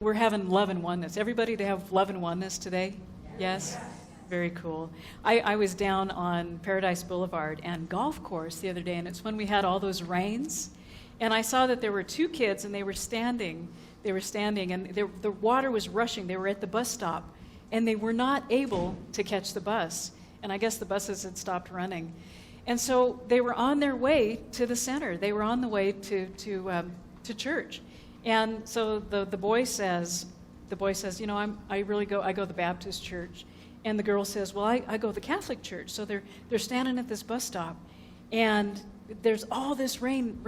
We're having love and oneness. Everybody to have love and oneness today? Yes? Very cool. I was down on Paradise Boulevard and golf course the other day, and it's when we had all those rains. And I saw that there were two kids, and they were standing, and the water was rushing. They were at the bus stop, and they were not able to catch the bus. And I guess the buses had stopped running. And so they were on their way to the center. They were on the way to church. And so the boy says, you know, I go to the Baptist church. And the girl says, well, I go to the Catholic church. So they're standing at this bus stop, and there's all this rain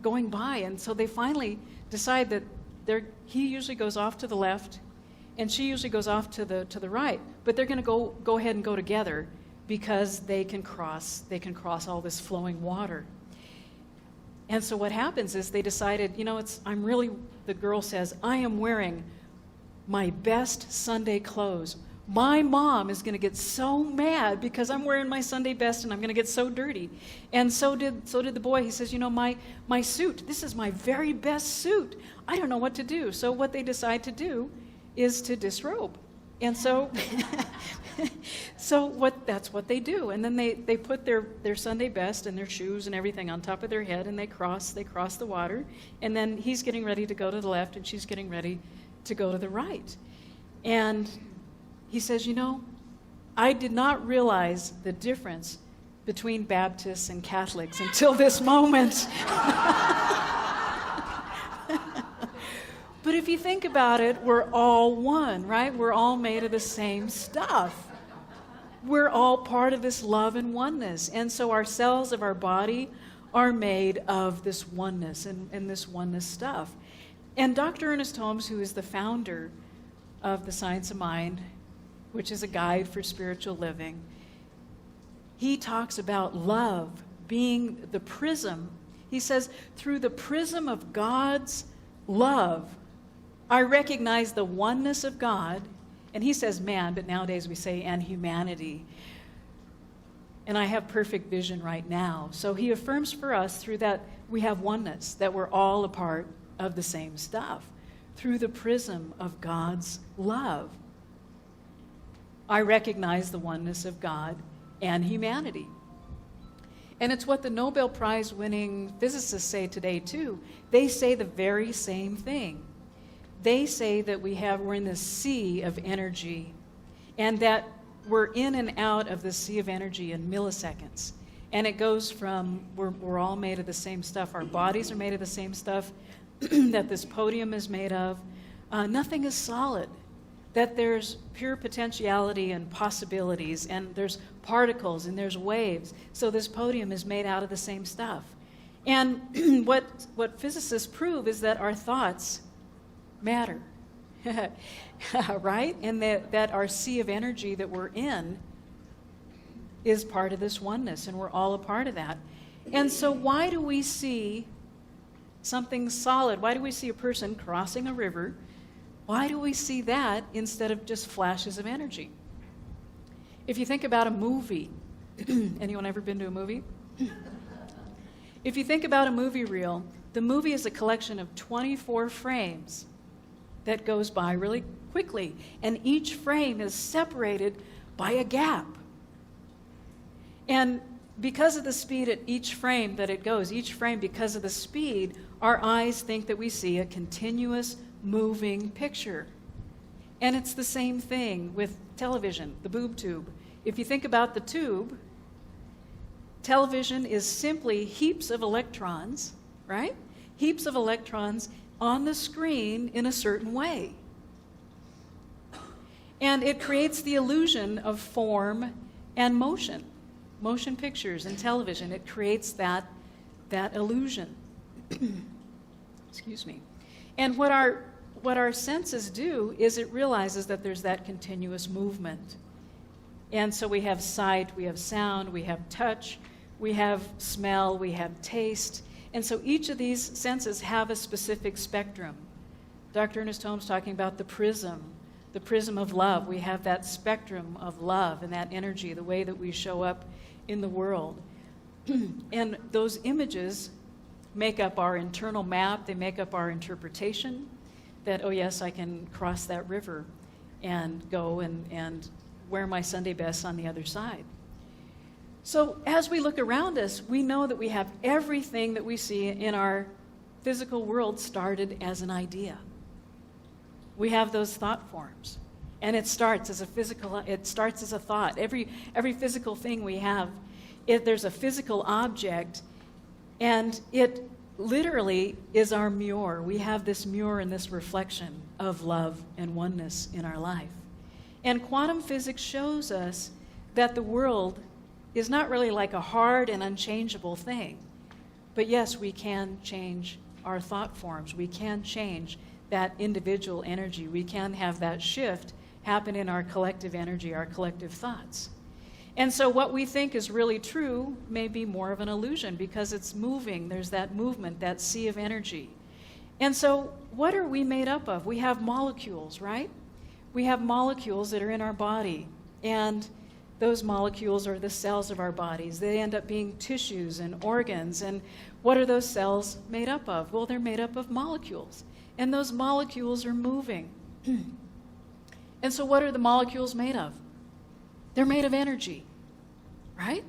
going by. And so they finally decide that he usually goes off to the left, and she usually goes off to the right. But they're going to go ahead and go together because they can cross all this flowing water. And so what happens is they decided, you know, the girl says, I am wearing my best Sunday clothes. My mom is going to get so mad because I'm wearing my Sunday best and I'm going to get so dirty. And so did the boy. He says, you know, my suit, this is my very best suit. I don't know what to do. So what they decide to do is to disrobe. And so that's what they do. And then they put their Sunday best and their shoes and everything on top of their head, and they cross the water. And then he's getting ready to go to the left, and she's getting ready to go to the right. And he says, you know, I did not realize the difference between Baptists and Catholics until this moment. But if you think about it, we're all one, right? We're all made of the same stuff. We're all part of this love and oneness. And so our cells of our body are made of this oneness and this oneness stuff. And Dr. Ernest Holmes, who is the founder of the Science of Mind, which is a guide for spiritual living, he talks about love being the prism. He says, through the prism of God's love, I recognize the oneness of God, and he says man, but nowadays we say and humanity. And I have perfect vision right now. So he affirms for us through that we have oneness, that we're all a part of the same stuff, through the prism of God's love. I recognize the oneness of God and humanity. And it's what the Nobel Prize winning physicists say today too. They say the very same thing. They say that we're in this sea of energy, and that we're in and out of the sea of energy in milliseconds. And it goes from, we're all made of the same stuff. Our bodies are made of the same stuff that this podium is made of. Nothing is solid. That there's pure potentiality and possibilities, and there's particles and there's waves. So this podium is made out of the same stuff. And what physicists prove is that our thoughts matter, right? And that our sea of energy that we're in is part of this oneness, and we're all a part of that. And so why do we see something solid? Why do we see a person crossing a river? Why do we see that instead of just flashes of energy? If you think about a movie, anyone ever been to a movie? If you think about a movie reel, the movie is a collection of 24 frames that goes by really quickly, and each frame is separated by a gap. And because of the speed at each frame that it goes, because of the speed, our eyes think that we see a continuous moving picture. And it's the same thing with television, the boob tube. If you think about the tube, television is simply heaps of electrons, right? Heaps of electrons on the screen in a certain way. And it creates the illusion of form and motion. Motion pictures and television, it creates that illusion. Excuse me. And what our senses do is it realizes that there's that continuous movement. And so we have sight, we have sound, we have touch, we have smell, we have taste. And so each of these senses have a specific spectrum. Dr. Ernest Holmes talking about the prism of love. We have that spectrum of love and that energy, the way that we show up in the world. And those images make up our internal map, they make up our interpretation, that, oh yes, I can cross that river and go and wear my Sunday best on the other side. So as we look around us, we know that we have everything that we see in our physical world started as an idea. We have those thought forms. And it starts as a thought. Every physical thing we have, there's a physical object, and it literally is our mirror. We have this mirror and this reflection of love and oneness in our life. And quantum physics shows us that the world is not really like a hard and unchangeable thing. But yes, we can change our thought forms. We can change that individual energy. We can have that shift happen in our collective energy, our collective thoughts. And so what we think is really true may be more of an illusion because it's moving. There's that movement, that sea of energy. And so what are we made up of? We have molecules, right? We have molecules that are in our body. And those molecules are the cells of our bodies. They end up being tissues and organs. And what are those cells made up of? Well, they're made up of molecules. And those molecules are moving. And so what are the molecules made of? They're made of energy, right?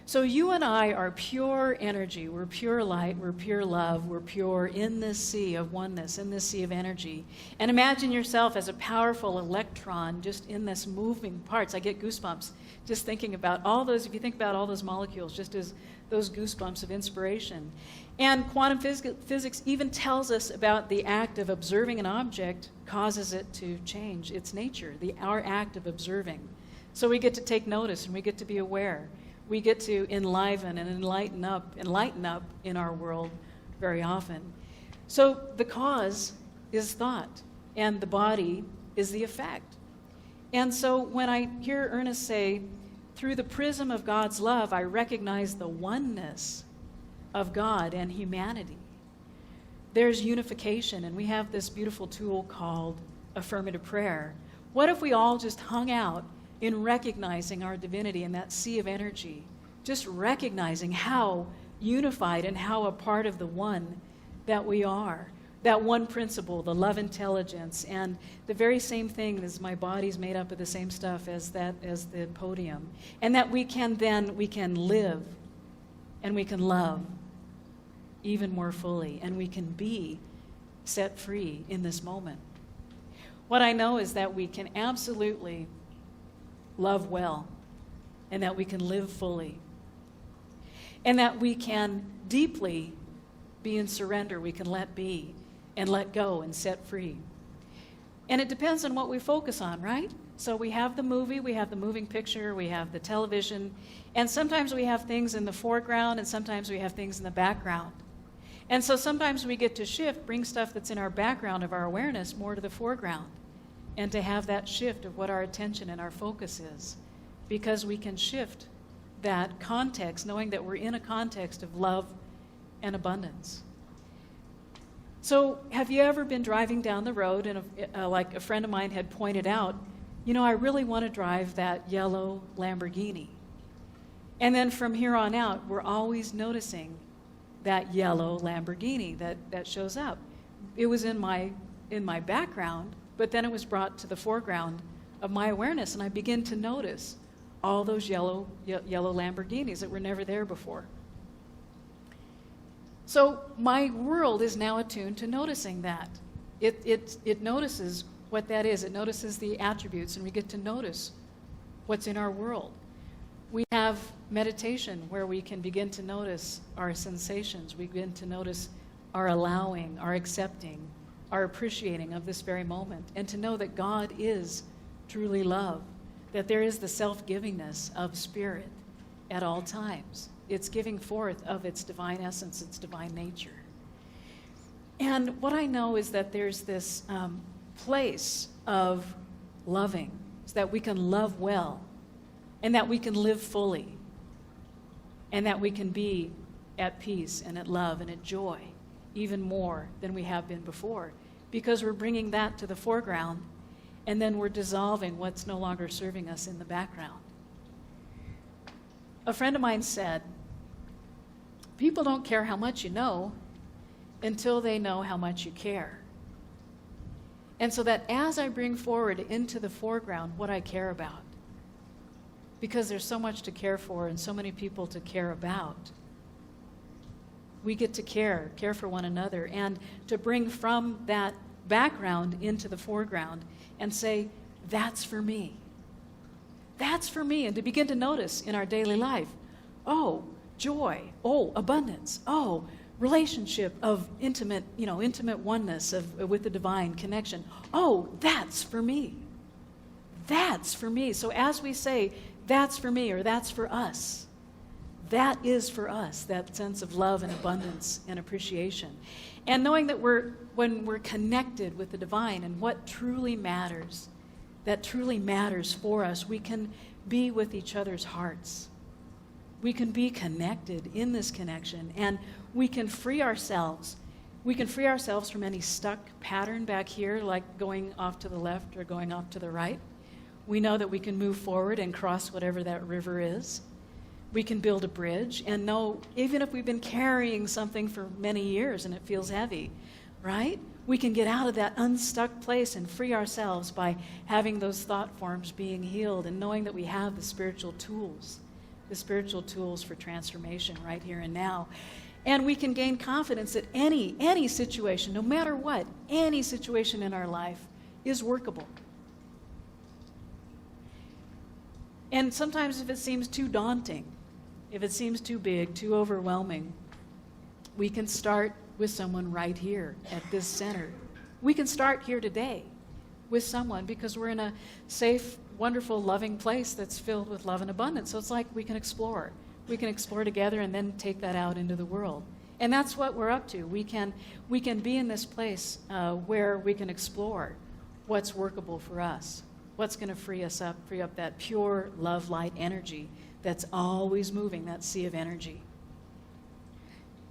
So you and I are pure energy. We're pure light. We're pure love. We're pure in this sea of oneness, in this sea of energy. And imagine yourself as a powerful electron just in this moving parts. I get goosebumps just thinking about all those, if you think about all those molecules, just as those goosebumps of inspiration. And quantum physics even tells us about the act of observing an object causes it to change its nature, our act of observing. So we get to take notice and we get to be aware. We get to enliven and enlighten up in our world very often. So the cause is thought, and the body is the effect. And so when I hear Ernest say, through the prism of God's love, I recognize the oneness of God and humanity. There's unification, and we have this beautiful tool called affirmative prayer. What if we all just hung out in recognizing our divinity in that sea of energy, just recognizing how unified and how a part of the one that we are, that one principle, the love intelligence, and the very same thing as my body's made up of the same stuff as the podium, and that we can live and we can love even more fully, and we can be set free in this moment. What I know is that we can absolutely love well, and that we can live fully, and that we can deeply be in surrender. We can let be and let go and set free. And it depends on what we focus on, right? So we have the movie, we have the moving picture, we have the television, and sometimes we have things in the foreground and sometimes we have things in the background. And so sometimes we get to shift, bring stuff that's in our background of our awareness more to the foreground, and to have that shift of what our attention and our focus is, because we can shift that context, knowing that we're in a context of love and abundance. So have you ever been driving down the road and like a friend of mine had pointed out, I really want to drive that yellow Lamborghini. And then from here on out, we're always noticing that yellow Lamborghini that shows up. It was in my background, but then it was brought to the foreground of my awareness, and I begin to notice all those yellow Lamborghinis that were never there before. So my world is now attuned to noticing that. It notices what that is. It notices the attributes, and we get to notice what's in our world. We have meditation where we can begin to notice our sensations. We begin to notice our allowing, our accepting, our appreciating of this very moment, and to know that God is truly love, that there is the self-givingness of spirit at all times. It's giving forth of its divine essence, its divine nature. And what I know is that there's this place of loving, so that we can love well, and that we can live fully, and that we can be at peace and at love and at joy even more than we have been before, because we're bringing that to the foreground, and then we're dissolving what's no longer serving us in the background. A friend of mine said, people don't care how much you know until they know how much you care. And so that as I bring forward into the foreground what I care about, because there's so much to care for and so many people to care about, we get to care for one another, and to bring from that background into the foreground and say, that's for me. That's for me. And to begin to notice in our daily life, oh, joy, oh, abundance, oh, relationship of intimate oneness with the divine connection. Oh, that's for me. That's for me. So as we say, that's for me, or that's for us, that is for us, that sense of love and abundance and appreciation. And knowing that when we're connected with the divine and what truly matters, that truly matters for us, we can be with each other's hearts. We can be connected in this connection, and we can free ourselves. We can free ourselves from any stuck pattern back here, like going off to the left or going off to the right. We know that we can move forward and cross whatever that river is. We can build a bridge and know, even if we've been carrying something for many years and it feels heavy, right? We can get out of that unstuck place and free ourselves by having those thought forms being healed and knowing that we have the spiritual tools for transformation right here and now. And we can gain confidence that any situation, no matter what, any situation in our life is workable. And sometimes if it seems too daunting, if it seems too big, too overwhelming, we can start with someone right here at this center. We can start here today with someone because we're in a safe, wonderful, loving place that's filled with love and abundance. So it's like we can explore. We can explore together and then take that out into the world. And that's what we're up to. We can be in this place where we can explore what's workable for us, what's going to free up that pure love, light energy that's always moving, that sea of energy.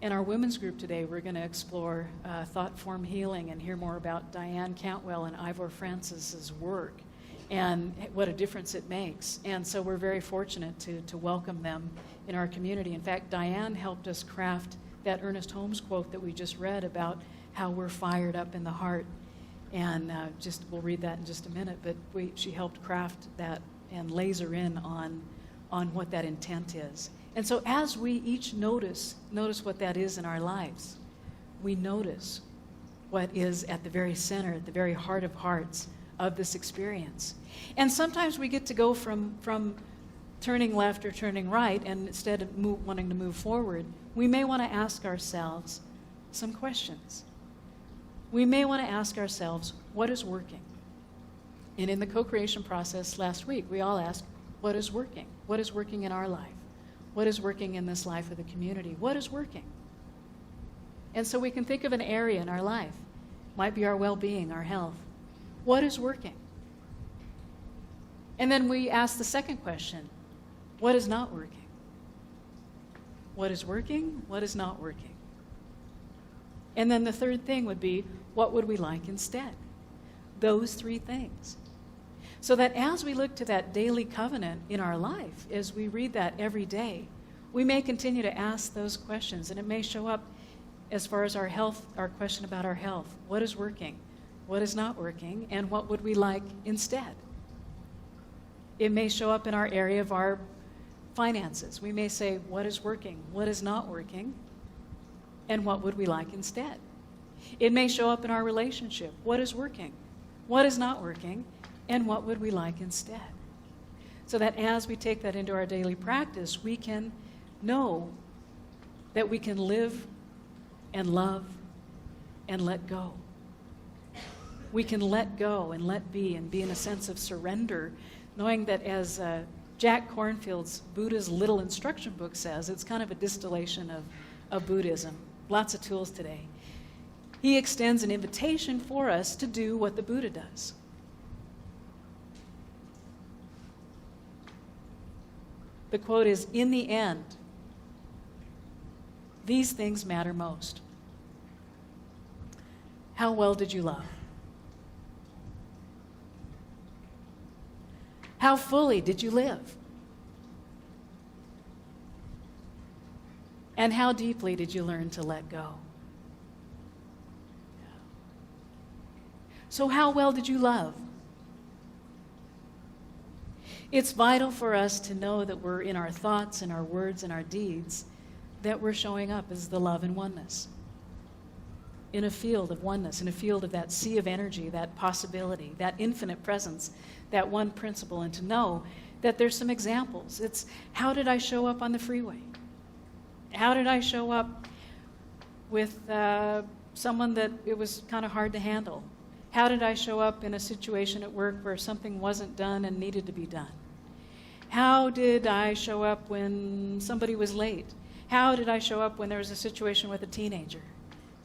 In our women's group today, we're going to explore thought form healing and hear more about Diane Cantwell and Ivor Francis's work and what a difference it makes. And so we're very fortunate to welcome them in our community. In fact, Diane helped us craft that Ernest Holmes quote that we just read about how we're fired up in the heart. And we'll read that in just a minute, but she helped craft that and laser in on what that intent is. And so as we each notice what that is in our lives, we notice what is at the very center, at the very heart of hearts of this experience. And sometimes we get to go from turning left or turning right, and instead of wanting to move forward, we may want to ask ourselves some questions. We may want to ask ourselves, what is working? And in the co-creation process last week, we all asked, what is working? What is working in our life? What is working in this life of the community? What is working? And so we can think of an area in our life. Might be our well-being, our health. What is working? And then we ask the second question, what is not working? What is working? What is not working? And then the third thing would be, what would we like instead? Those three things. So that as we look to that daily covenant in our life, as we read that every day, we may continue to ask those questions, and it may show up as far as our health, our question about our health. What is working? What is not working? And what would we like instead? It may show up in our area of our finances. We may say, what is working? What is not working? And what would we like instead? It may show up in our relationship. What is working? What is not working? And what would we like instead? So that as we take that into our daily practice, we can know that we can live and love and let go. We can let go and let be and be in a sense of surrender, knowing that as Jack Kornfield's Buddha's Little Instruction Book says, it's kind of a distillation of Buddhism. Lots of tools today. He extends an invitation for us to do what the Buddha does. The quote is, in the end, these things matter most. How well did you love? How fully did you live? And how deeply did you learn to let go? So how well did you love? It's vital for us to know that we're in our thoughts and our words and our deeds, that we're showing up as the love and oneness. In a field of oneness, in a field of that sea of energy, that possibility, that infinite presence, that one principle, and to know that there's some examples. It's, how did I show up on the freeway? How did I show up with someone that it was kind of hard to handle? How did I show up in a situation at work where something wasn't done and needed to be done? How did I show up when somebody was late? How did I show up when there was a situation with a teenager?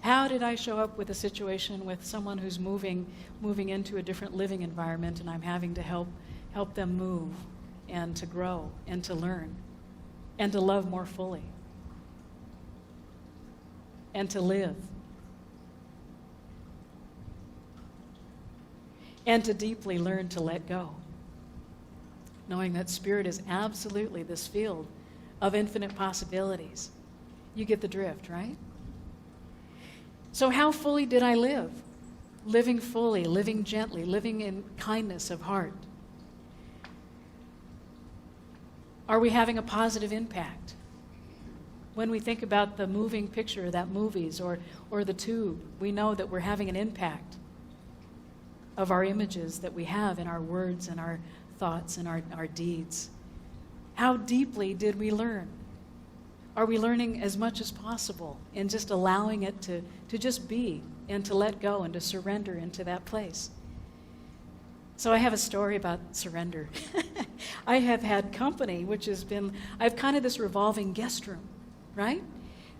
How did I show up with a situation with someone who's moving into a different living environment, and I'm having to help them move and to grow and to learn and to love more fully and to live and to deeply learn to let go, knowing that spirit is absolutely this field of infinite possibilities. You get the drift, right? So how fully did I live? Living fully, living gently, living in kindness of heart. Are we having a positive impact? When we think about the moving picture, that movies or the tube, we know that we're having an impact of our images that we have in our words and our thoughts and our deeds. How deeply did we learn? Are we learning as much as possible and just allowing it to just be and to let go and to surrender into that place? So I have a story about surrender. I have had company, I have kind of this revolving guest room, right?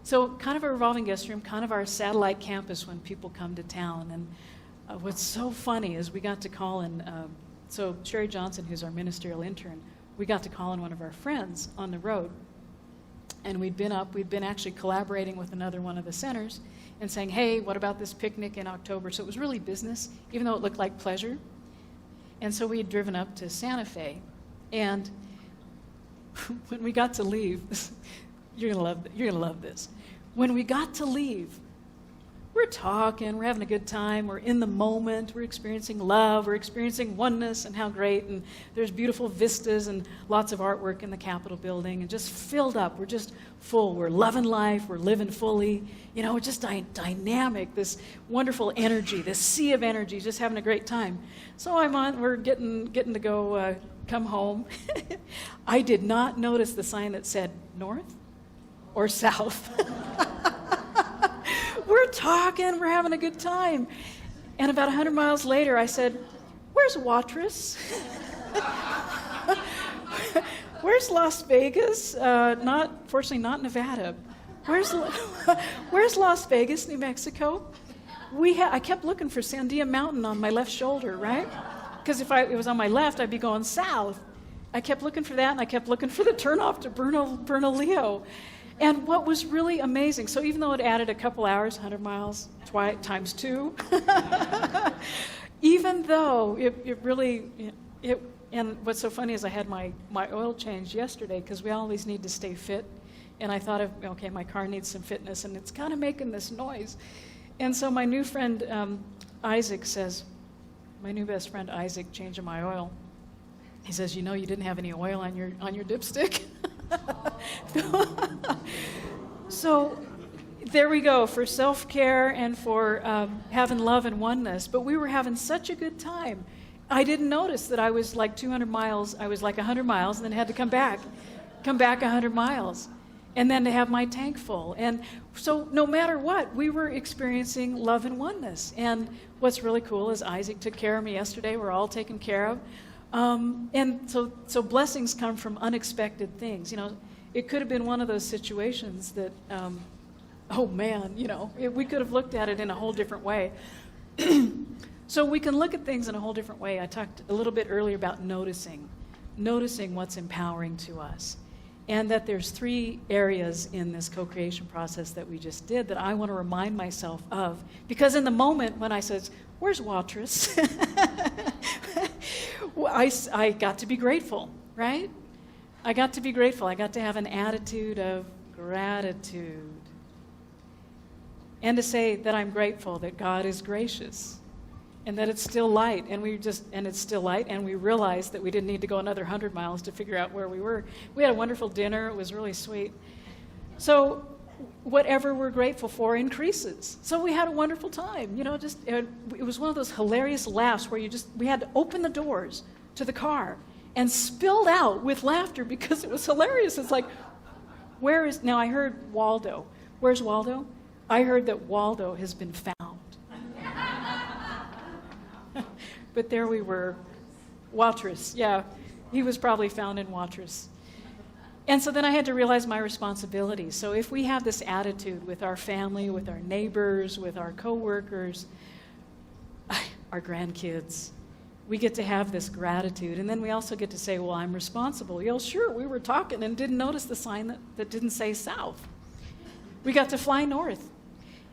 So kind of a revolving guest room, kind of our satellite campus when people come to town. And what's so funny is we got to call in, so Sherry Johnson, who's our ministerial intern, we got to call in one of our friends on the road. And we'd been actually collaborating with another one of the centers and saying, hey, what about this picnic in October? So it was really business, even though it looked like pleasure. And so we had driven up to Santa Fe. And when we got to leave, you're gonna love this. When we got to leave, we're talking, we're having a good time, we're in the moment, we're experiencing love, we're experiencing oneness and how great, and there's beautiful vistas and lots of artwork in the Capitol building, and just filled up, we're just full, we're loving life, we're living fully, we're just dynamic, this wonderful energy, this sea of energy, just having a great time. So we're getting to go come home. I did not notice the sign that said north or south. We're talking, we're having a good time. And about 100 miles later, I said, where's Watrous? Where's Las Vegas? Fortunately, not Nevada. Where's Las Vegas, New Mexico? I kept looking for Sandia Mountain on my left shoulder, right? Because if it was on my left, I'd be going south. I kept looking for that, and I kept looking for the turnoff to Bernalillo. And what was really amazing, so even though it added a couple hours, 100 miles times 2, even though it really, and what's so funny is I had my oil changed yesterday because we always need to stay fit. And I thought okay, my car needs some fitness and it's kind of making this noise. And so my new friend Isaac says, my new best friend Isaac, changing my oil, he says, you didn't have any oil on your dipstick. So there we go, for self-care and for having love and oneness. But we were having such a good time. I didn't notice that I was like 200 miles. I was like 100 miles and then had to come back 100 miles. And then to have my tank full. And so no matter what, we were experiencing love and oneness. And what's really cool is Isaac took care of me yesterday. We're all taken care of. And so blessings come from unexpected things. It could have been one of those situations that, we could have looked at it in a whole different way. So we can look at things in a whole different way. I talked a little bit earlier about noticing what's empowering to us. And that there's 3 areas in this co-creation process that we just did that I want to remind myself of. Because in the moment when I says, where's Watrous? I got to be grateful, right? I got to be grateful. I got to have an attitude of gratitude. And to say that I'm grateful that God is gracious and that it's still light, and it's still light, and we realized that we didn't need to go another 100 miles to figure out where we were. We had a wonderful dinner. It was really sweet. So whatever we're grateful for increases. So we had a wonderful time. It was one of those hilarious laughs where we had to open the doors to the car and spilled out with laughter because it was hilarious. It's like, now I heard Waldo. Where's Waldo? I heard that Waldo has been found. But there we were. Watrous, yeah. He was probably found in Watrous. And so then I had to realize my responsibility. So if we have this attitude with our family, with our neighbors, with our coworkers, our grandkids, we get to have this gratitude. And then we also get to say, well, I'm responsible. Sure, we were talking and didn't notice the sign that didn't say south. We got to fly north.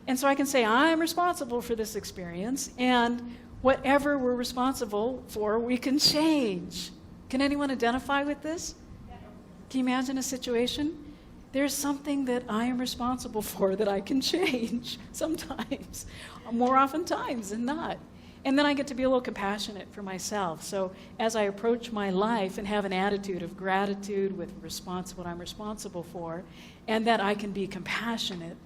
And so I can say, I'm responsible for this experience, and whatever we're responsible for, we can change. Can anyone identify with this? Can you imagine a situation? There's something that I am responsible for that I can change sometimes, more often times than not. And then I get to be a little compassionate for myself. So as I approach my life and have an attitude of gratitude with what I'm responsible for, and that I can be compassionate,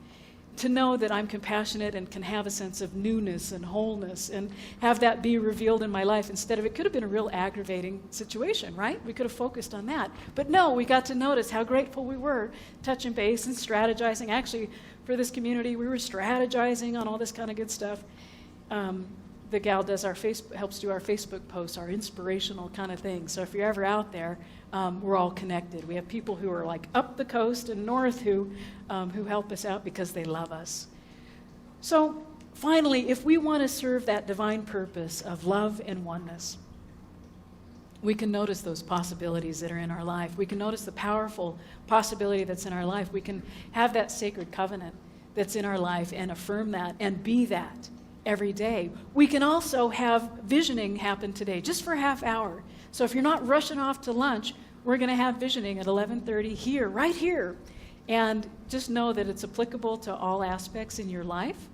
to know that I'm compassionate and can have a sense of newness and wholeness and have that be revealed in my life instead of it could have been a real aggravating situation, right? We could have focused on that. But no, we got to notice how grateful we were, touching base and strategizing. Actually, for this community, we were strategizing on all this kind of good stuff. The gal does helps do our Facebook posts, our inspirational kind of things. So if you're ever out there, we're all connected. We have people who are like up the coast and north who help us out because they love us. So finally, if we want to serve that divine purpose of love and oneness, we can notice those possibilities that are in our life. We can notice the powerful possibility that's in our life. We can have that sacred covenant that's in our life and affirm that and be that every day. We can also have visioning happen today, just for a half hour. So if you're not rushing off to lunch, we're going to have visioning at 11:30 here, right here. And just know that it's applicable to all aspects in your life,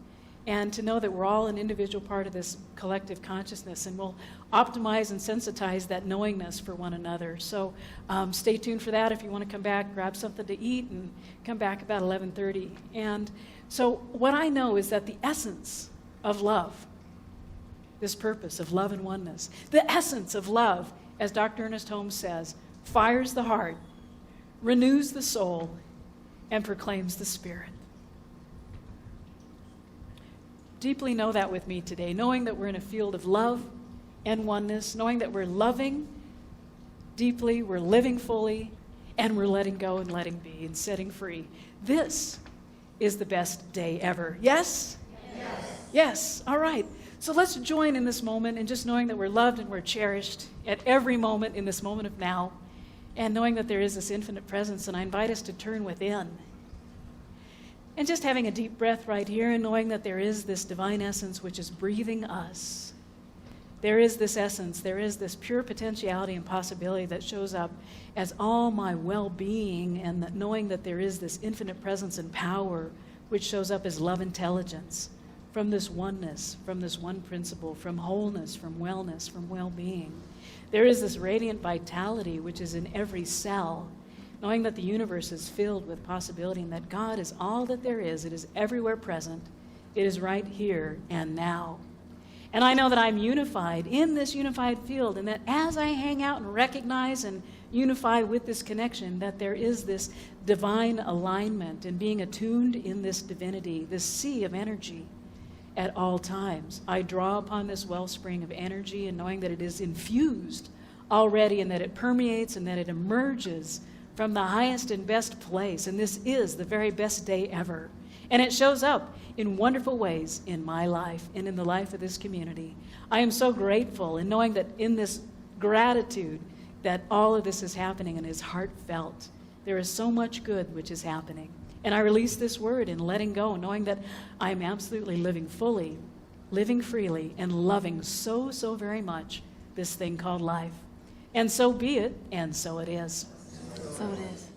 and to know that we're all an individual part of this collective consciousness, and we'll optimize and sensitize that knowingness for one another. So stay tuned for that. If you want to come back, grab something to eat, and come back about 11:30. And so what I know is that the essence of love, this purpose of love and oneness, the essence of love, as Dr. Ernest Holmes says, fires the heart, renews the soul, and proclaims the spirit. Deeply know that with me today, knowing that we're in a field of love and oneness, knowing that we're loving deeply, we're living fully, and we're letting go and letting be and setting free. This is the best day ever. Yes? Yes. Yes. All right. So let's join in this moment and just knowing that we're loved and we're cherished at every moment in this moment of now, and knowing that there is this infinite presence. And I invite us to turn within. And just having a deep breath right here and knowing that there is this divine essence which is breathing us. There is this essence, there is this pure potentiality and possibility that shows up as all my well-being, and that knowing that there is this infinite presence and power which shows up as love intelligence from this oneness, from this one principle, from wholeness, from wellness, from well-being. There is this radiant vitality which is in every cell, knowing that the universe is filled with possibility and that God is all that there is. It is everywhere present. It is right here and now. And I know that I'm unified in this unified field, and that as I hang out and recognize and unify with this connection, that there is this divine alignment and being attuned in this divinity, this sea of energy at all times. I draw upon this wellspring of energy, and knowing that it is infused already, and that it permeates, and that it emerges from the highest and best place. And this is the very best day ever. And it shows up in wonderful ways in my life and in the life of this community. I am so grateful, and knowing that in this gratitude that all of this is happening and is heartfelt. There is so much good which is happening. And I release this word in letting go, knowing that I am absolutely living fully, living freely, and loving so, so very much this thing called life. And so be it, and so it is. So it is.